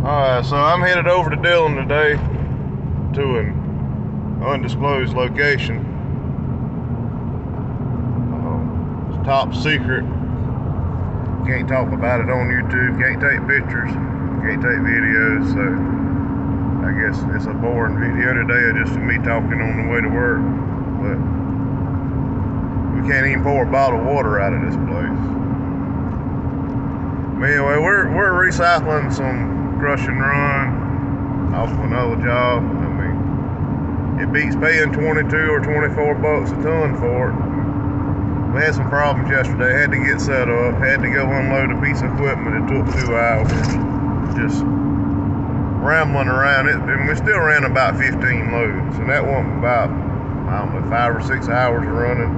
Alright, so I'm headed over to Dillon today to an undisclosed location. It's top secret. Can't talk about it on YouTube, can't take pictures, can't take videos, so I guess it's a boring video today of just me talking on the way to work. But we can't even pour a bottle of water out of this place. Anyway, we're recycling some crush and run off of another job. I mean, it beats paying 22 or 24 bucks a ton for it. We had some problems yesterday, had to get set up, had to go unload a piece of equipment. It took 2 hours, just rambling around it, and we still ran about 15 loads, and that wasn't about, I don't know, 5 or 6 hours of running.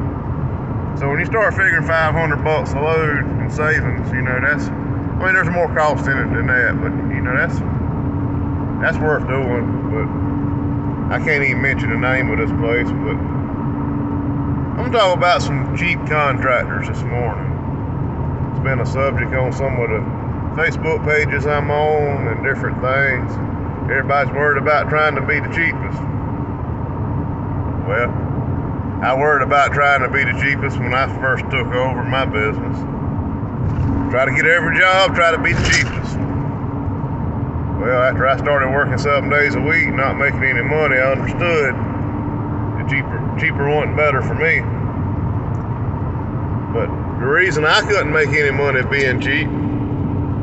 So when you start figuring 500 bucks a load in savings, you know, I mean, there's more cost in it than that, but you know, that's worth doing. But I can't even mention the name of this place, but I'm talking about some cheap contractors this morning. It's been a subject on some of the Facebook pages I'm on and different things. Everybody's worried about trying to be the cheapest. Well, I worried about trying to be the cheapest when I first took over my business. Try to get every job, try to be the cheapest. Well, after I started working 7 days a week, not making any money, I understood the cheaper wasn't better for me. But the reason I couldn't make any money being cheap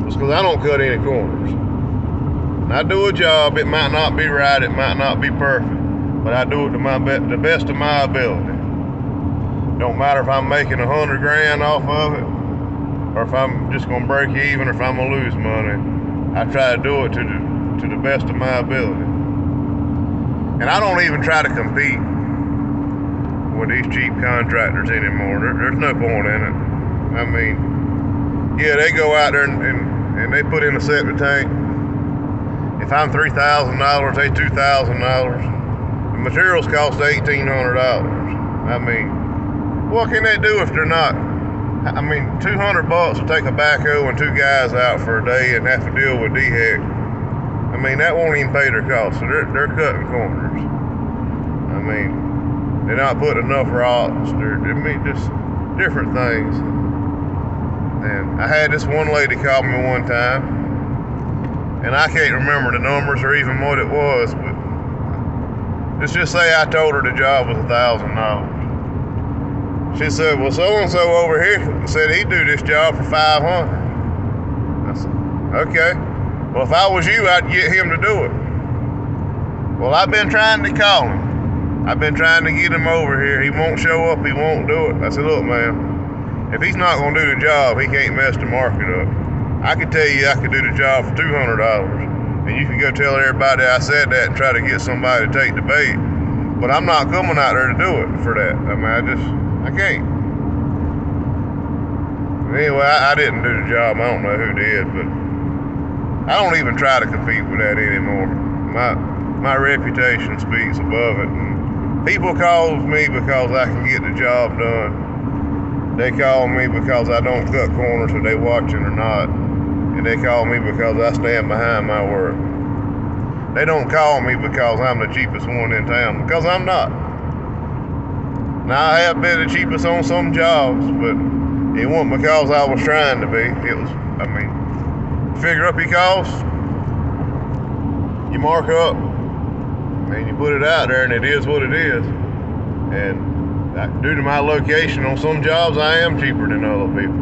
was because I don't cut any corners. When I do a job, it might not be right, it might not be perfect, but I do it to the best of my ability. Don't matter if I'm making 100 grand off of it, or if I'm just gonna break even, or if I'm gonna lose money. I try to do it to the best of my ability. And I don't even try to compete with these cheap contractors anymore. There's no point in it. I mean, yeah, they go out there and they put in a septic tank. If I'm $3,000, they $2,000. The materials cost $1,800. I mean, what can they do if they're not? I mean, 200 bucks to take a backhoe and 2 guys out for a day and have to deal with DHEC. I mean, that won't even pay their costs. So they're cutting corners. I mean, they're not putting enough rocks. I mean, just different things. And I had this one lady call me one time, and I can't remember the numbers or even what it was, but let's just say I told her the job was $1,000. She said, well, so-and-so over here said he'd do this job for $500. I said, okay. Well, if I was you, I'd get him to do it. Well, I've been trying to call him. I've been trying to get him over here. He won't show up. He won't do it. I said, look, man, if he's not going to do the job, he can't mess the market up. I could tell you I could do the job for $200, and you can go tell everybody I said that and try to get somebody to take the bait. But I'm not coming out there to do it for that. I mean, I can't. Anyway, I didn't do the job. I don't know who did, but I don't even try to compete with that anymore. My reputation speaks above it. And people call me because I can get the job done. They call me because I don't cut corners, whether they watching or not. And they call me because I stand behind my work. They don't call me because I'm the cheapest one in town, because I'm not. Now, I have been the cheapest on some jobs, but it wasn't because I was trying to be. It was, I mean, figure up your costs, you mark up, and you put it out there, and it is what it is. And due to my location on some jobs, I am cheaper than other people.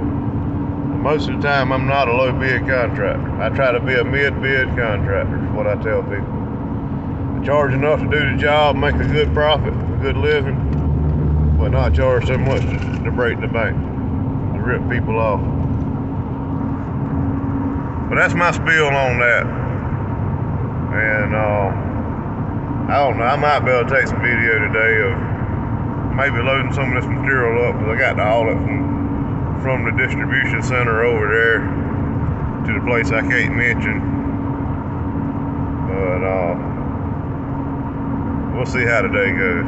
Most of the time, I'm not a low bid contractor. I try to be a mid bid contractor, is what I tell people. I charge enough to do the job, make a good profit, a good living, but not charge so much to break the bank, to rip people off. But that's my spiel on that. And I don't know, I might be able to take some video today of maybe loading some of this material up, because I got to haul it from the distribution center over there to the place I can't mention. But we'll see how the day goes.